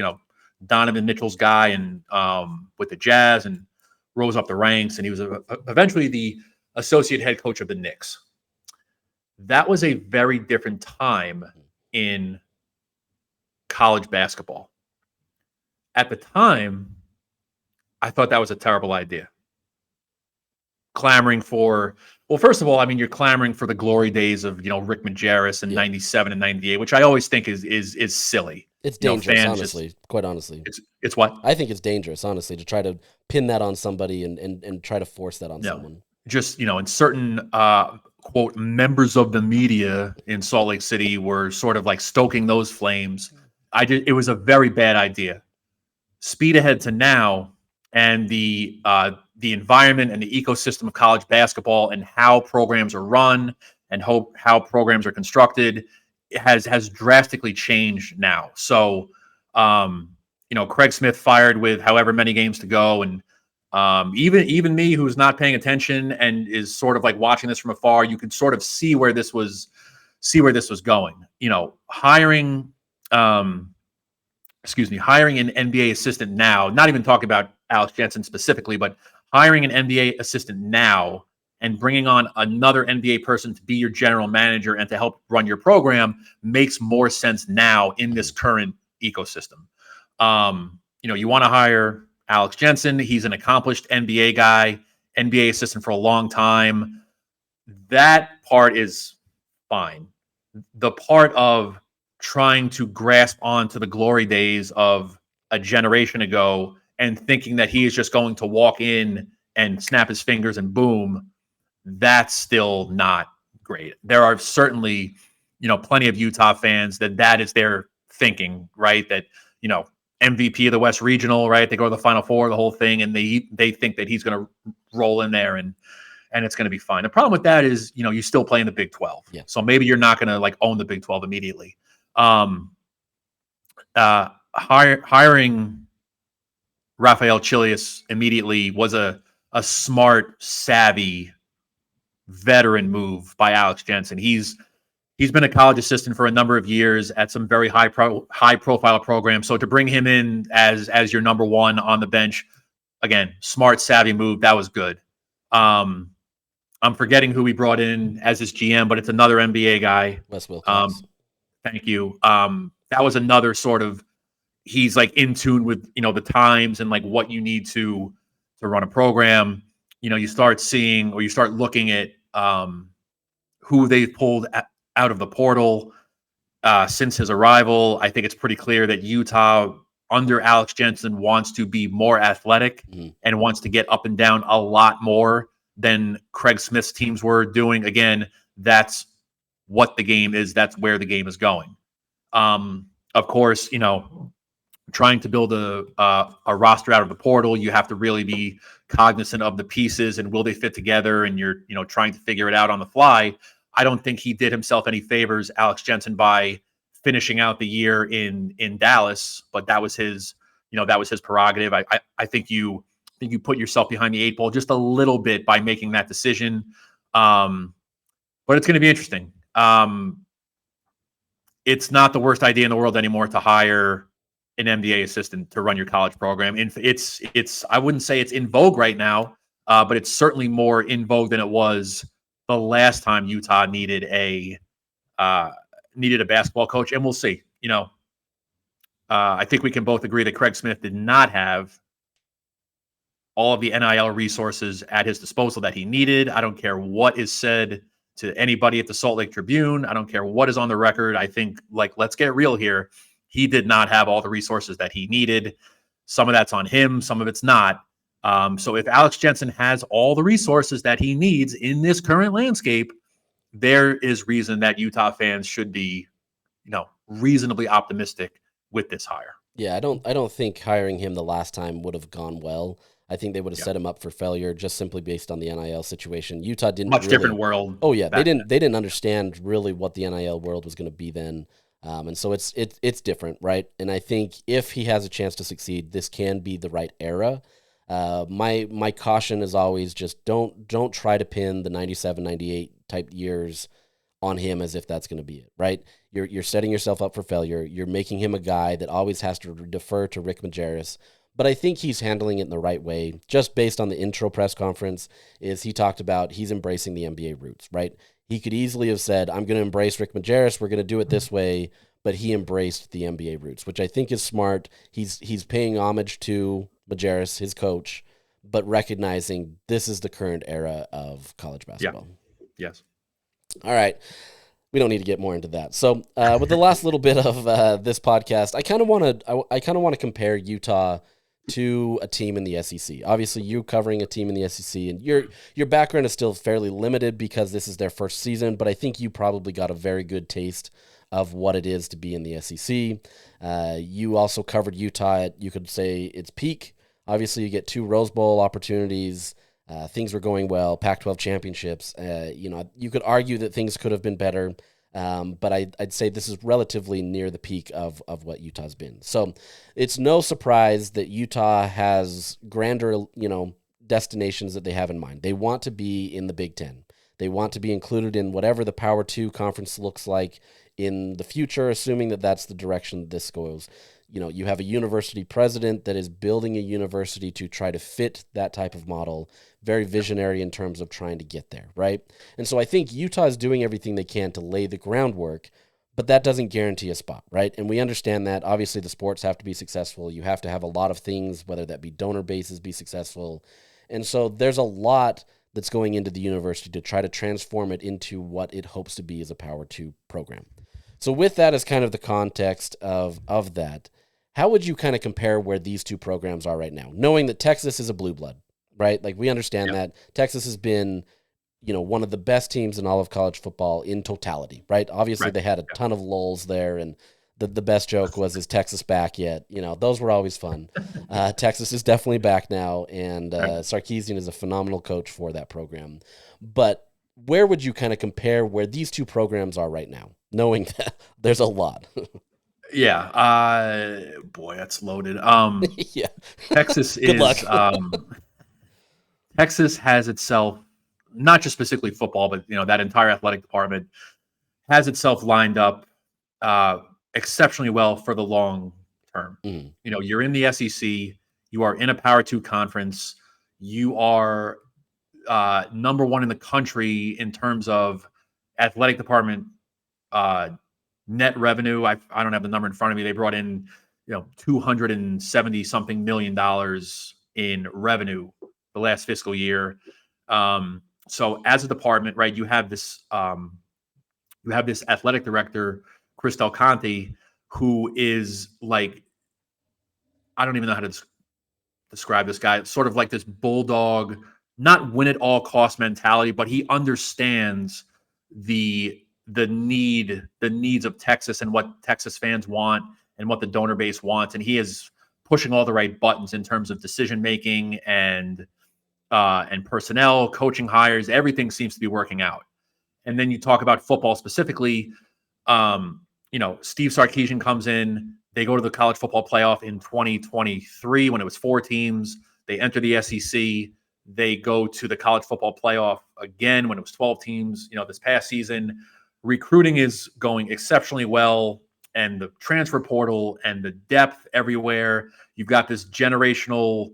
Donovan Mitchell's guy and with the Jazz and rose up the ranks. And he was eventually the associate head coach of the Knicks. That was a very different time in college basketball. At the time, I thought that was a terrible idea. Clamoring for, well, first of all, I mean, you're clamoring for the glory days of, Rick Majerus in 97 and 98, which I always think is silly. It's dangerous, honestly, quite honestly. It's what? I think it's dangerous, honestly, to try to pin that on somebody and try to force that on someone. Just, in certain, quote, members of the media in Salt Lake City were sort of like stoking those flames. It was a very bad idea. Speed ahead to now, and the environment and the ecosystem of college basketball and how programs are run and how programs are constructed has drastically changed now. So, Craig Smith fired with however many games to go, and even me, who's not paying attention and is sort of like watching this from afar, you could sort of see where this was going. Hiring an NBA assistant now, not even talking about Alex Jensen specifically, but hiring an NBA assistant now and bringing on another NBA person to be your general manager and to help run your program makes more sense now in this current ecosystem. You want to hire Alex Jensen. He's an accomplished NBA guy, NBA assistant for a long time. That part is fine. The part of trying to grasp onto the glory days of a generation ago and thinking that he is just going to walk in and snap his fingers and boom, that's still not great. There are certainly, plenty of Utah fans that is their thinking, right? That, MVP of the West Regional, right? They go to the Final Four, the whole thing, and they think that he's going to roll in there and it's going to be fine. The problem with that is, you still play in the Big 12. Yeah. So maybe you're not going to like own the Big 12 immediately. Hiring Rafael Chilius immediately was a smart, savvy, veteran move by Alex Jensen. He's been a college assistant for a number of years at some very high profile programs. So to bring him in as your number one on the bench, again, smart, savvy move. That was good. I'm forgetting who we brought in as his GM, but it's another NBA guy. Wes Wilcox. Thank you. That was another sort of, he's like in tune with, the times and like what you need to run a program. You start seeing, or you start looking at who they've pulled out of the portal since his arrival. I think it's pretty clear that Utah under Alex Jensen wants to be more athletic and wants to get up and down a lot more than Craig Smith's teams were doing. Again, that's what the game is, that's where the game is going. Of course, trying to build a roster out of the portal, you have to really be cognizant of the pieces and will they fit together, and you're trying to figure it out on the fly. I don't think he did himself any favors, Alex Jensen, by finishing out the year in Dallas, but that was his prerogative. I think you put yourself behind the eight ball just a little bit by making that decision. But it's going to be interesting. It's not the worst idea in the world anymore to hire an MBA assistant to run your college program. And it's I wouldn't say it's in vogue right now, but it's certainly more in vogue than it was the last time Utah needed a basketball coach. And we'll see. I think we can both agree that Craig Smith did not have all of the NIL resources at his disposal that he needed. I don't care what is said to anybody at the Salt Lake Tribune. I don't care what is on the record. I think, let's get real here. He did not have all the resources that he needed. Some of that's on him. Some of it's not. So if Alex Jensen has all the resources that he needs in this current landscape, there is reason that Utah fans should be, reasonably optimistic with this hire. Yeah, I don't think hiring him the last time would have gone well. I think they would have set him up for failure just simply based on the NIL situation. Utah didn't different world. Oh yeah, they didn't understand really what the NIL world was going to be then. And so it's different, right? And I think if he has a chance to succeed, this can be the right era. My caution is always just don't try to pin the 97, 98 type years on him as if that's going to be it, right? You're setting yourself up for failure. You're making him a guy that always has to defer to Rick Majerus. But I think he's handling it in the right way. Just based on the intro press conference, is he talked about he's embracing the NBA roots, right? He could easily have said, I'm going to embrace Rick Majerus. We're going to do it this way. But he embraced the NBA roots, which I think is smart. He's paying homage to Majerus, his coach, but recognizing this is the current era of college basketball. Yeah. Yes. All right. We don't need to get more into that. So with the last little bit of this podcast, I kind of want to compare Utah to a team in the SEC. Obviously, you covering a team in the SEC, and your background is still fairly limited because this is their first season, but I think you probably got a very good taste of what it is to be in the SEC. You also covered Utah at, you could say, its peak. Obviously, you get 2 Rose Bowl opportunities. Things were going well, Pac-12 championships. You could argue that things could have been better, but I'd say this is relatively near the peak of what Utah's been. So it's no surprise that Utah has grander, destinations that they have in mind. They want to be in the Big Ten. They want to be included in whatever the Power 2 conference looks like in the future, assuming that that's the direction this goes. You have a university president that is building a university to try to fit that type of model, very visionary in terms of trying to get there, right? And so I think Utah is doing everything they can to lay the groundwork, but that doesn't guarantee a spot, right? And we understand that. Obviously, the sports have to be successful. You have to have a lot of things, whether that be donor bases, be successful. And so there's a lot that's going into the university to try to transform it into what it hopes to be as a Power 2 program. So with that as kind of the context of that, how would you kind of compare where these two programs are right now, knowing that Texas is a blue blood, right? Like, we understand that Texas has been, one of the best teams in all of college football in totality, right? Obviously, They had a ton of lulls there, and the best joke was, is Texas back yet? Those were always fun. Texas is definitely back now, and Sarkisian is a phenomenal coach for that program. But where would you kind of compare where these two programs are right now, knowing that there's a lot? Yeah. Boy, that's loaded. Yeah. Texas Good luck. Texas has itself, not just specifically football, but that entire athletic department has itself lined up exceptionally well for the long term. Mm. You're in the SEC, you are in a Power 2 conference, you are number 1 in the country in terms of athletic department net revenue. I don't have the number in front of me. They brought in, $270 something million in revenue the last fiscal year. So as a department, right, you have this athletic director, Chris Del Conte, who is like, I don't even know how to describe this guy. It's sort of like this bulldog, not win at all cost mentality, but he understands the the needs of Texas and what Texas fans want and what the donor base wants. And he is pushing all the right buttons in terms of decision making and personnel, coaching hires. Everything seems to be working out. And then you talk about football specifically. Steve Sarkisian comes in. They go to the college football playoff in 2023 when it was 4 teams. They enter the SEC. They go to the college football playoff again when it was 12 teams. This past season, recruiting is going exceptionally well, and the transfer portal and the depth everywhere. You've got this generational,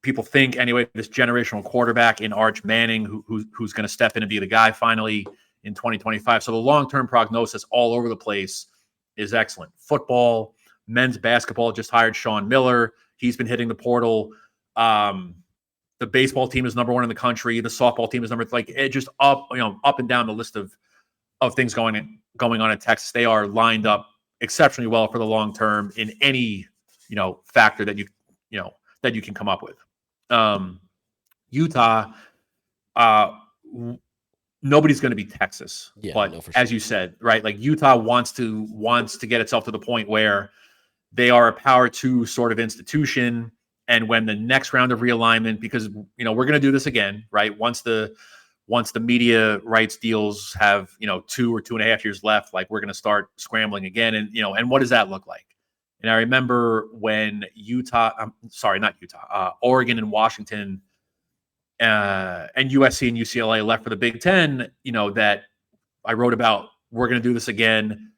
people think anyway, this generational quarterback in Arch Manning who's going to step in and be the guy finally in 2025. So the long-term prognosis all over the place is excellent. Football, men's basketball just hired Sean Miller. He's been hitting the portal. The baseball team is number 1 in the country. The softball team is just up and down the list of things going on in Texas. They are lined up exceptionally well for the long term in any factor that you can come up with. Utah, nobody's going to be Texas, but no, for sure. As you said, right, like Utah wants to get itself to the point where they are a power 2 sort of institution. And when the next round of realignment, because we're going to do this again, right? Once the media rights deals have 2 or 2.5 years left, like we're going to start scrambling again, and what does that look like? And I remember when Oregon and Washington and USC and UCLA left for the Big Ten, that I wrote about, we're going to do this again,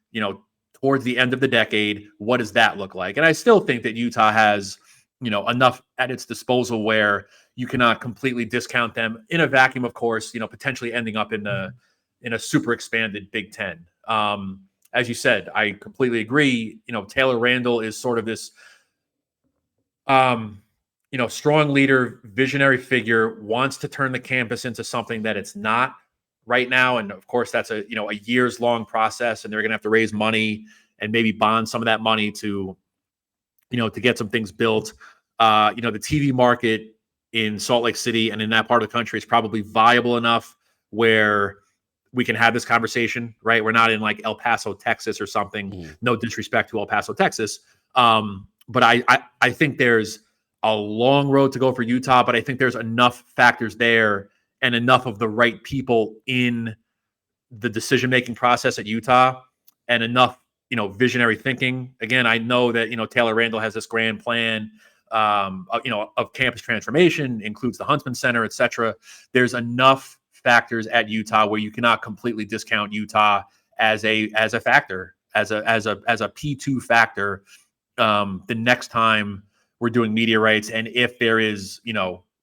towards the end of the decade. What does that look like? And I still think that Utah has, enough at its disposal where you cannot completely discount them in a vacuum, of course, potentially ending up in a super expanded Big Ten. As you said, I completely agree. Taylor Randall is sort of this, strong leader, visionary figure, wants to turn the campus into something that it's not right now. And of course, that's a years long process, and they're going to have to raise money and maybe bond some of that money to get some things built. The TV market in Salt Lake City and in that part of the country is probably viable enough where we can have this conversation, right? We're not in like El Paso, Texas or something. No disrespect to El Paso, Texas. But I think there's a long road to go for Utah, but I think there's enough factors there and enough of the right people in the decision-making process at Utah and enough, visionary thinking. Again, I know that, Taylor Randall has this grand plan, of campus transformation, includes the Huntsman Center, et cetera. There's enough factors at Utah where you cannot completely discount Utah as a factor, as a P2 factor. The next time we're doing media rights, and if there is,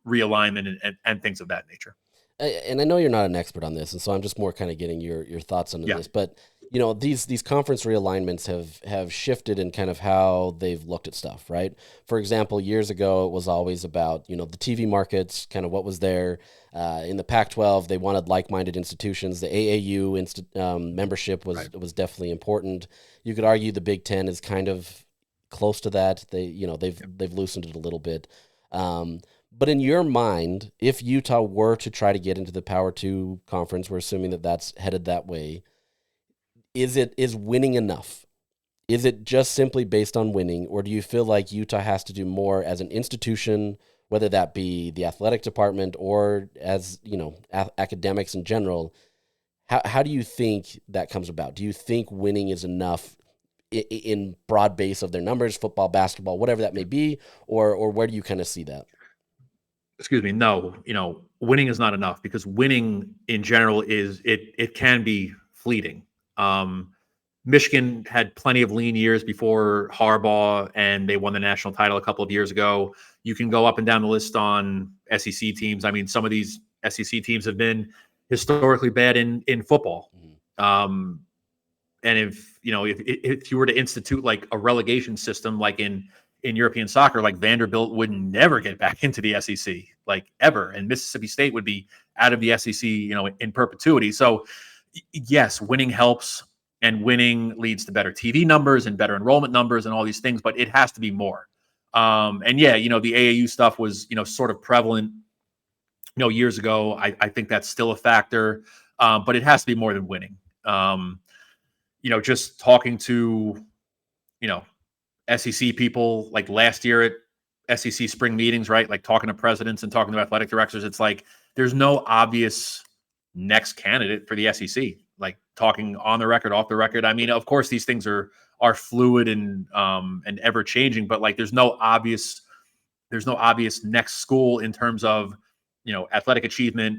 realignment and things of that nature. And I know you're not an expert on this, and so I'm just more kind of getting your thoughts on this. But these conference realignments have shifted in kind of how they've looked at stuff, right? For example, years ago it was always about the TV markets, kind of what was there in the Pac-12. They wanted like-minded institutions. The AAU membership was definitely important. You could argue the Big Ten is kind of close to that. They've loosened it a little bit. But in your mind, if Utah were to try to get into the Power 2 conference, we're assuming that that's headed that way, is winning enough? Is it just simply based on winning, or do you feel like Utah has to do more as an institution, whether that be the athletic department or as, academics in general? How do you think that comes about? Do you think winning is enough in broad base of their numbers, football, basketball, whatever that may be, or where do you kind of see that? Excuse me. No, winning is not enough, because winning in general it can be fleeting. Michigan had plenty of lean years before Harbaugh, and they won the national title a couple of years ago. You can go up and down the list on SEC teams. I mean, some of these SEC teams have been historically bad in football. And if you were to institute like a relegation system, like in European soccer, like Vanderbilt would never get back into the SEC, like ever. And Mississippi State would be out of the SEC, in perpetuity. So yes, winning helps, and winning leads to better TV numbers and better enrollment numbers and all these things, but it has to be more. And yeah, the AAU stuff was, sort of prevalent, years ago. I think that's still a factor, but it has to be more than winning. Just talking to, SEC people like last year at SEC spring meetings, right? Like talking to presidents and talking to athletic directors. It's like there's no obvious next candidate for the SEC. Like talking on the record, off the record. I mean, of course, these things are fluid and ever changing, but like there's no obvious next school in terms of athletic achievement,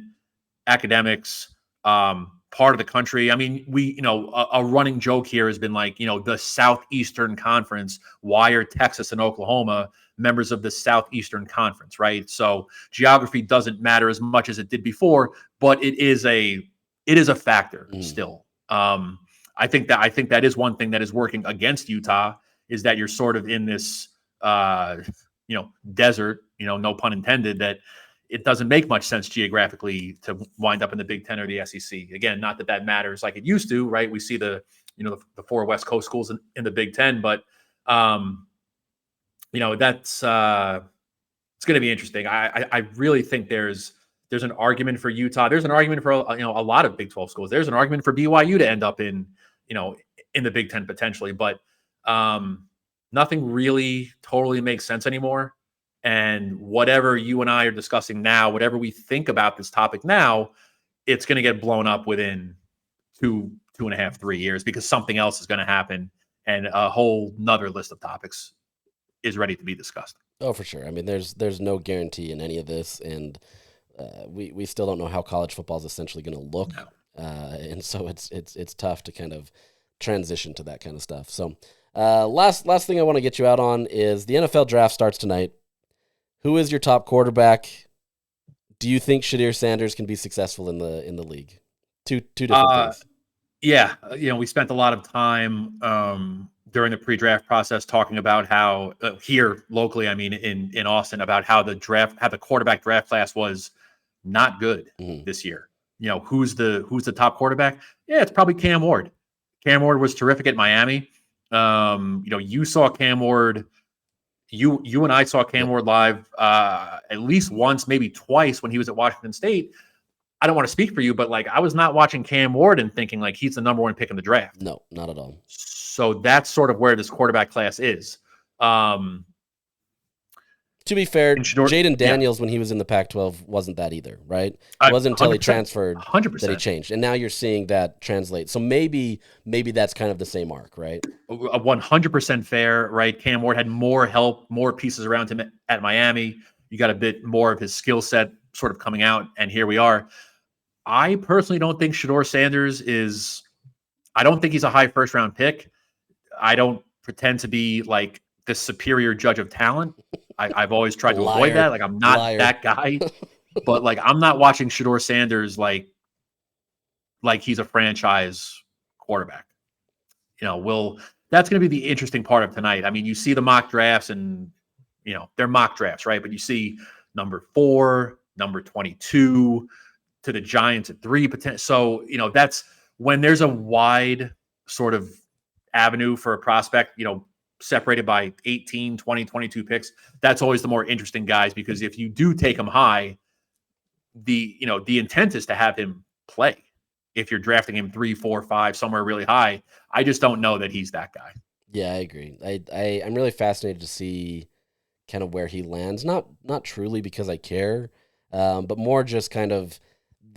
academics, part of the country. I mean, a running joke here has been like, the Southeastern Conference. Why are Texas and Oklahoma members of the Southeastern Conference, right? So geography doesn't matter as much as it did before, but it is a factor still. I think that is one thing that is working against Utah is that you're sort of in this, desert, no pun intended, that it doesn't make much sense geographically to wind up in the Big Ten or the SEC. Again, not that matters like it used to, right? We see the 4 West Coast schools in the Big Ten, but that's it's going to be interesting. I really think there's an argument for Utah. There's an argument for a lot of Big 12 schools. There's an argument for BYU to end up in the Big Ten potentially, but nothing really totally makes sense anymore. And whatever you and I are discussing now, whatever we think about this topic now, it's going to get blown up within 2.5, 3 years because something else is going to happen and a whole nother list of topics is ready to be discussed. Oh, for sure. I mean, there's no guarantee in any of this, and we still don't know how college football is essentially going to look, and so it's tough to kind of transition to that kind of stuff. So, last thing I want to get you out on is the NFL draft starts tonight. Who is your top quarterback? Do you think Shedeur Sanders can be successful in the league? Two different things. Yeah, we spent a lot of time during the pre-draft process talking about how here locally, I mean in Austin, about how the quarterback draft class was not good this year. Who's the top quarterback? Yeah, it's probably Cam Ward. Cam Ward was terrific at Miami. You saw Cam Ward. You and I saw Cam Ward live at least once, maybe twice when he was at Washington State. I don't want to speak for you, but like I was not watching Cam Ward and thinking like he's the number one pick in the draft. No, not at all. So that's sort of where this quarterback class is. To be fair, Jaden Daniels, when he was in the Pac-12, wasn't that either, right? It wasn't until he transferred 100%. that he changed. And now you're seeing that translate. So maybe that's kind of the same arc, right? 100% fair, right? Cam Ward had more help, more pieces around him at Miami. You got a bit more of his skill set sort of coming out, and here we are. I personally don't think Shedeur Sanders I don't think he's a high first-round pick. I don't pretend to be like the superior judge of talent. I've always tried to avoid that. Like I'm not that guy, but like I'm not watching Shedeur Sanders like he's a franchise quarterback. That's going to be the interesting part of tonight. I mean, you see the mock drafts and they're mock drafts, right? But you see number 4, number 22 to the Giants at 3 potential. So, that's when there's a wide sort of avenue for a prospect, separated by 18, 20, 22 picks. That's always the more interesting guys, because if you do take him high, the intent is to have him play. If you're drafting him 3, 4, 5, somewhere really high, I just don't know that he's that guy. Yeah, I agree. I'm really fascinated to see kind of where he lands. Not truly because I care, but more just kind of,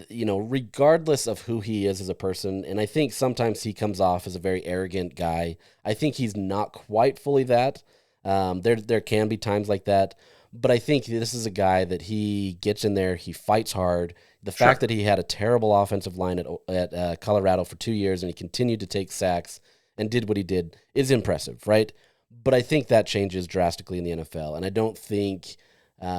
regardless of who he is as a person. And I think sometimes he comes off as a very arrogant guy. I think he's not quite fully that. There can be times like that, but I think this is a guy that he gets in there, he fights hard. The fact that he had a terrible offensive line at Colorado for 2 years and he continued to take sacks and did what he did is impressive, right? But I think that changes drastically in the NFL, and I don't think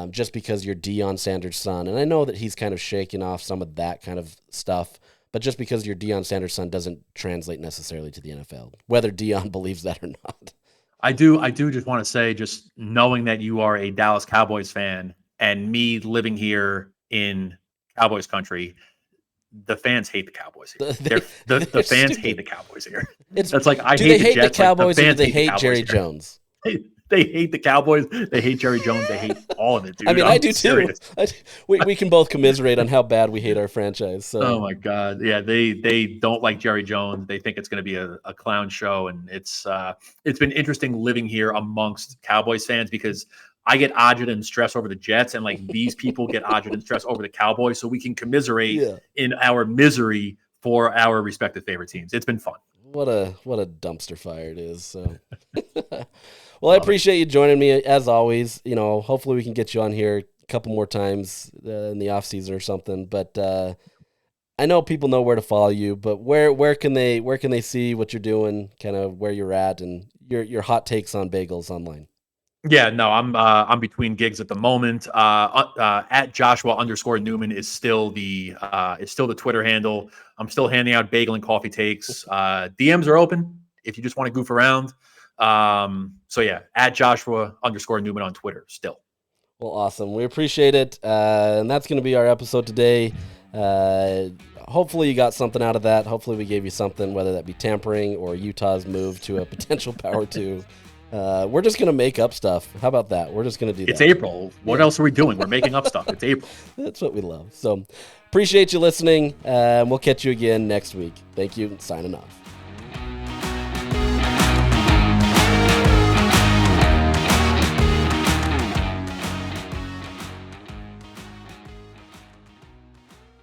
just because you're Deion Sanders' son, and I know that he's kind of shaking off some of that kind of stuff, but just because you're Deion Sanders' son doesn't translate necessarily to the NFL, whether Deion believes that or not. I do just want to say, just knowing that you are a Dallas Cowboys fan and me living here in Cowboys country, the fans hate the Cowboys here. The fans hate the Cowboys here. That's like I hate the Jets. The Cowboys, like, or do they hate Jerry Jones? They hate the Cowboys. They hate Jerry Jones. They hate all of it, dude. I mean, I'm I do serious. too. We can both commiserate on how bad we hate our franchise. So. Oh my God. Yeah, they don't like Jerry Jones. They think it's going to be a clown show. And it's been interesting living here amongst Cowboys fans because I get agita and stress over the Jets, and like these people get agita and stress over the Cowboys, so we can commiserate in our misery for our respective favorite teams. It's been fun. What a dumpster fire it is. So, well, I appreciate you joining me as always. You know, hopefully we can get you on here a couple more times in the off season or something. But I know people know where to follow you. But where can they see what you're doing, kind of where you're at, and your hot takes on bagels online? Yeah, no, I'm between gigs at the moment. At Joshua_Newman is still the Twitter handle. I'm still handing out bagel and coffee takes. DMs are open if you just want to goof around. So yeah, at Joshua_Newman on Twitter still. Well, awesome. We appreciate it. And that's going to be our episode today. Hopefully you got something out of that. Hopefully we gave you something, whether that be tampering or Utah's move to a potential power two. We're just going to make up stuff. How about that? We're just going to do that. It's April. What else are we doing? We're making up stuff. It's April. That's what we love. So appreciate you listening. We'll catch you again next week. Thank you. Signing off.